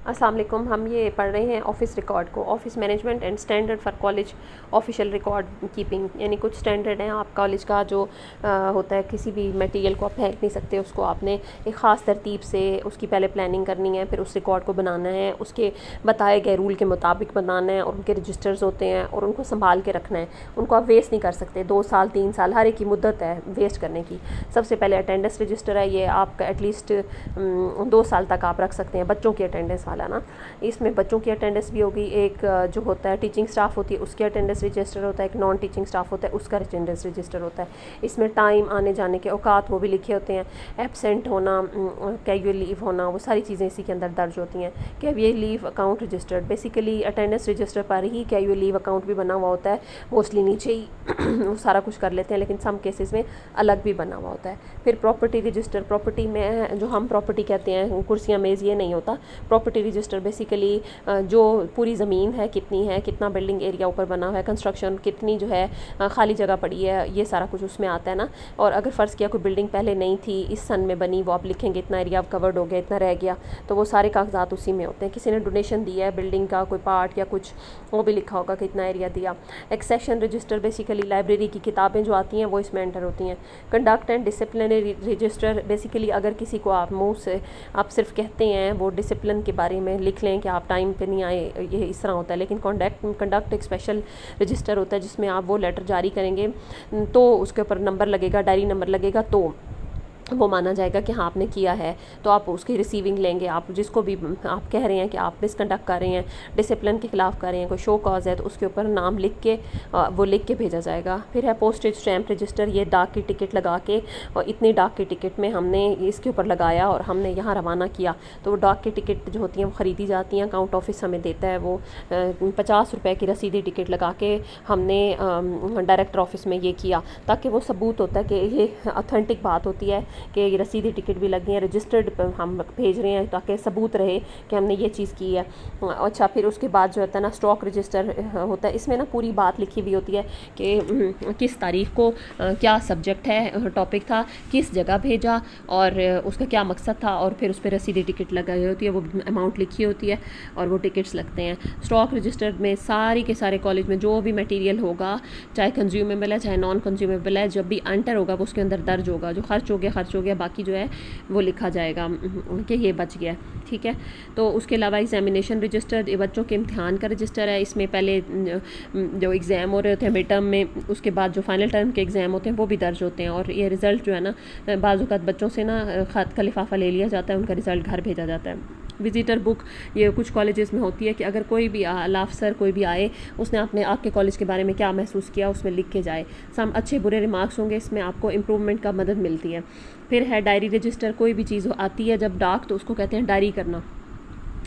अस्सलाम वालेकुम। हम ये पढ़ रहे हैं ऑफ़िस रिकॉर्ड को, office management and standard for college official record keeping. यानी कुछ स्टैंडर्ड हैं आप कॉलेज का जो होता है, किसी भी मटेरियल को आप फेंक नहीं सकते, उसको आपने एक ख़ास तरतीब से उसकी पहले प्लानिंग करनी है, फिर उस रिकॉर्ड को बनाना है, उसके बताए गए रूल के मुताबिक बनाना है, और उनके रजिस्टर्स होते हैं और उनको संभाल के रखना है। उनको आप वेस्ट नहीं कर सकते। 2 साल 3 साल हर एक की मुद्दत है वेस्ट करने की। सबसे पहले अटेंडेंस रजिस्टर है, ये आपका एटलीस्ट 2 साल तक आप रख सकते हैं, बच्चों की अटेंडेंस वाला ना। इसमें बच्चों की अटेंडेंस भी होगी, एक जो होता है टीचिंग स्टाफ होती है उसकी अटेंडेंस रजिस्टर होता है, एक नॉन टीचिंग स्टाफ होता है उसका अटेंडेंस रजिस्टर होता है। इसमें टाइम, आने जाने के औकात वो भी लिखे होते हैं, एब्सेंट होना, कैजुअल लीव होना, वो सारी चीज़ें इसी के अंदर दर्ज होती हैं। Casual leave account registered, basically attendance register पर ही कैजुअल लीव अकाउंट भी बना हुआ होता है। मोस्टली नीचे ही वो सारा कुछ कर लेते हैं, लेकिन सम केसेस में अलग भी बना हुआ होता है। फिर प्रॉपर्टी रजिस्टर, प्रॉपर्टी में जो हम प्रॉपर्टी कहते हैं कुर्सियाँ मेज़, ये नहीं होता। प्रॉपर्टी रजिस्टर बेसिकली जो पूरी ज़मीन है कितनी है, कितना बिल्डिंग एरिया ऊपर बना हुआ है, कंस्ट्रक्शन कितनी जो है खाली जगह पड़ी है, ये सारा कुछ उसमें आता है ना। और अगर फ़र्ज़ किया कोई बिल्डिंग पहले नहीं थी, इस सन में बनी, वो आप लिखेंगे इतना एरिया कवर्ड हो गया, इतना रह गया, तो वो सारे कागजात उसी में होते हैं। किसी ने डोनेशन दिया है बिल्डिंग का कोई पार्ट या कुछ, वो भी लिखा होगा कि इतना एरिया दिया। एक्सेशन रजिस्टर बेसिकली लाइब्रेरी की किताबें जो आती हैं वो इसमें एंटर होती हैं। Conduct and disciplinary register, basically अगर किसी को आप मुँह से आप सिर्फ कहते हैं वो डिसिप्लिन के बारे में लिख लें कि आप टाइम पे नहीं आए, ये इस तरह होता है। लेकिन कंडक्ट एक स्पेशल रजिस्टर होता है जिसमें आप वो लेटर जारी करेंगे तो उसके ऊपर नंबर लगेगा, डायरी नंबर लगेगा, तो वो माना जाएगा कि हाँ आपने किया है, तो आप उसकी रिसीविंग लेंगे। आप जिसको भी आप कह रहे हैं कि आप मिसकंडक्ट कर रहे हैं, डिसिप्लिन के खिलाफ कर रहे हैं, कोई शो कॉज है, तो उसके ऊपर नाम लिख के वो लिख के भेजा जाएगा। फिर है पोस्टेज स्टैम्प रजिस्टर, ये डाक की टिकट लगा के, और इतनी डाक की टिकट में हमने इसके ऊपर लगाया और हमने यहाँ रवाना किया, तो वो डाक की टिकट जो होती हैं वो ख़रीदी जाती हैं। अकाउंट ऑफिस हमें देता है वो 50 रुपये की रसीदी टिकट लगा के हमने डायरेक्टर ऑफिस में ये किया, ताकि वो सबूत होता है कि ये ऑथेंटिक बात होती है कि ये रसीदी टिकट भी लगी है, रजिस्टर्ड हम भेज रहे हैं, ताकि सबूत रहे कि हमने ये चीज़ की है। अच्छा, फिर उसके बाद जो होता है ना स्टॉक रजिस्टर होता है, इसमें ना पूरी बात लिखी हुई होती है कि किस तारीख को क्या सब्जेक्ट है, टॉपिक था, किस जगह भेजा और उसका क्या मकसद था, और फिर उस पर रसीदी टिकट लगाई होती है, वो अमाउंट लिखी होती है और वो टिकट्स लगते हैं। स्टॉक रजिस्टर में सारी के सारे कॉलेज में जो भी मटीरियल होगा, चाहे कंज्यूमेबल है चाहे नॉन कंज्यूमेबल है, जब भी एंटर होगा वो उसके अंदर दर्ज होगा। जो खर्च हो गया, बाकी जो है वो लिखा जाएगा कि ये बच गया, ठीक है। तो उसके अलावा एग्जामिनेशन रजिस्टर, ये बच्चों के इम्तिहान का रजिस्टर है। इसमें पहले जो एग्ज़ाम हो रहे होते हैं मिड टर्म में, उसके बाद जो फाइनल टर्म के एग्ज़ाम होते हैं वो भी दर्ज होते हैं। और ये रिज़ल्ट जो है ना, बाज़ औक़ात बच्चों से ना ख़त का लिफाफा ले लिया जाता है, उनका रिज़ल्ट घर भेजा जाता है। विजिटर बुक, ये कुछ कॉलेजेस में होती है कि अगर कोई भी आला अफसर कोई भी आए, उसने अपने आपके कॉलेज के बारे में क्या महसूस किया उसमें लिख के जाए। सम अच्छे बुरे रिमार्क्स होंगे, इसमें आपको इम्प्रूवमेंट का मदद मिलती है। फिर है डायरी रजिस्टर, कोई भी चीज़ आती है जब डाक, तो उसको कहते हैं डायरी करना,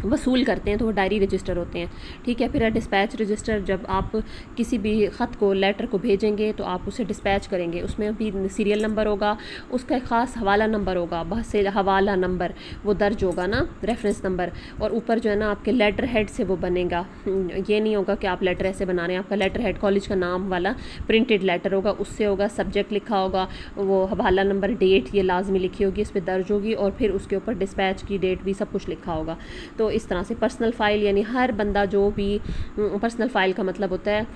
वसूल करते हैं तो वो डायरी रजिस्टर होते हैं, ठीक है। फिर है डिस्पैच रजिस्टर, जब आप किसी भी ख़त को, लेटर को भेजेंगे तो आप उसे डिस्पैच करेंगे, उसमें भी सीरियल नंबर होगा, उसका एक ख़ास हवाला नंबर होगा, बस से हवाला नंबर वो दर्ज होगा ना, रेफरेंस नंबर, और ऊपर जो है ना आपके लेटर हेड से वो बनेगा। ये नहीं होगा कि आप लेटर ऐसे बना रहे हैं, आपका लेटर हेड कॉलेज का नाम वाला प्रिंटेड लेटर होगा, उससे होगा, सब्जेक्ट लिखा होगा, वो हवाला नंबर, डेट ये लाजमी लिखी होगी, इस पर दर्ज होगी, और फिर उसके ऊपर डिस्पैच की डेट भी सब कुछ लिखा होगा। तो इस तरह से पर्सनल फ़ाइल, यानी हर बंदा जो भी, पर्सनल फ़ाइल का मतलब होता है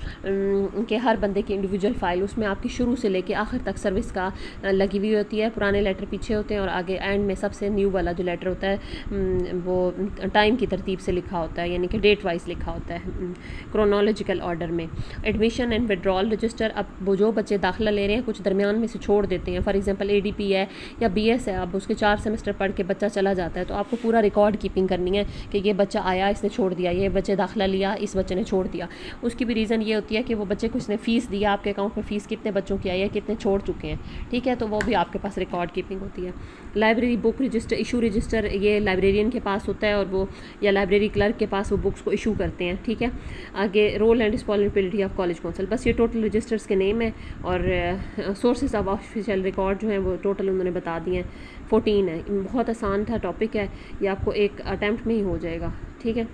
कि हर बंदे की इंडिविजुअल फ़ाइल, उसमें आपकी शुरू से लेके आखिर तक सर्विस का लगी हुई होती है। पुराने लेटर पीछे होते हैं और आगे एंड में सबसे न्यू वाला जो लेटर होता है वो टाइम की तरतीब से लिखा होता है, यानी कि डेट वाइज लिखा होता है, क्रोनोलॉजिकल ऑर्डर में। एडमिशन एंड विड्रॉल रजिस्टर, अब वो जो बच्चे दाखिला ले रहे हैं कुछ दरमियान में से छोड़ देते हैं, फॉर एग्जांपल ADP है या BS है, अब उसके 4 सेमेस्टर पढ़ के बच्चा चला जाता है, तो आपको पूरा रिकॉर्ड कीपिंग करनी है कि ये बच्चा आया, इसने छोड़ दिया, ये बच्चे दाखिला लिया, इस बच्चे ने छोड़ दिया। उसकी भी रीज़न ये होती है कि वो बच्चे को इसने फ़ीस दिया, आपके अकाउंट में फ़ीस कितने बच्चों की आई है, कितने छोड़ चुके हैं, ठीक है, तो वो भी आपके पास रिकॉर्ड कीपिंग होती है। Library book register, issue register, ये लाइब्रेरियन के पास होता है और वो या लाइब्रेरी क्लर्क के पास वो बुक्स को इशू करते हैं, ठीक है। आगे role and responsibility of college council, बस ये टोटल रजिस्टर्स के नेम है, और सोर्सेज ऑफ ऑफिशियल रिकॉर्ड जो है वो टोटल उन्होंने बता दिए हैं, 14 है। बहुत आसान था टॉपिक है, ये आपको एक अटैम्प्ट में ही हो जाएगा, ठीक है।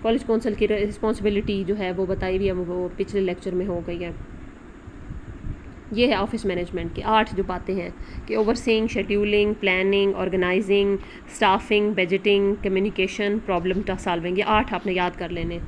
कॉलेज काउंसिल की रिस्पॉन्सिबिलिटी जो है वो बताई हुई है, वो पिछले लेक्चर में हो गई है। ये है ऑफिस मैनेजमेंट की 8 जो बातें हैं कि overseeing, scheduling, planning, organising, staffing, budgeting, communication, problem solving, ये 8 आपने याद कर लेने।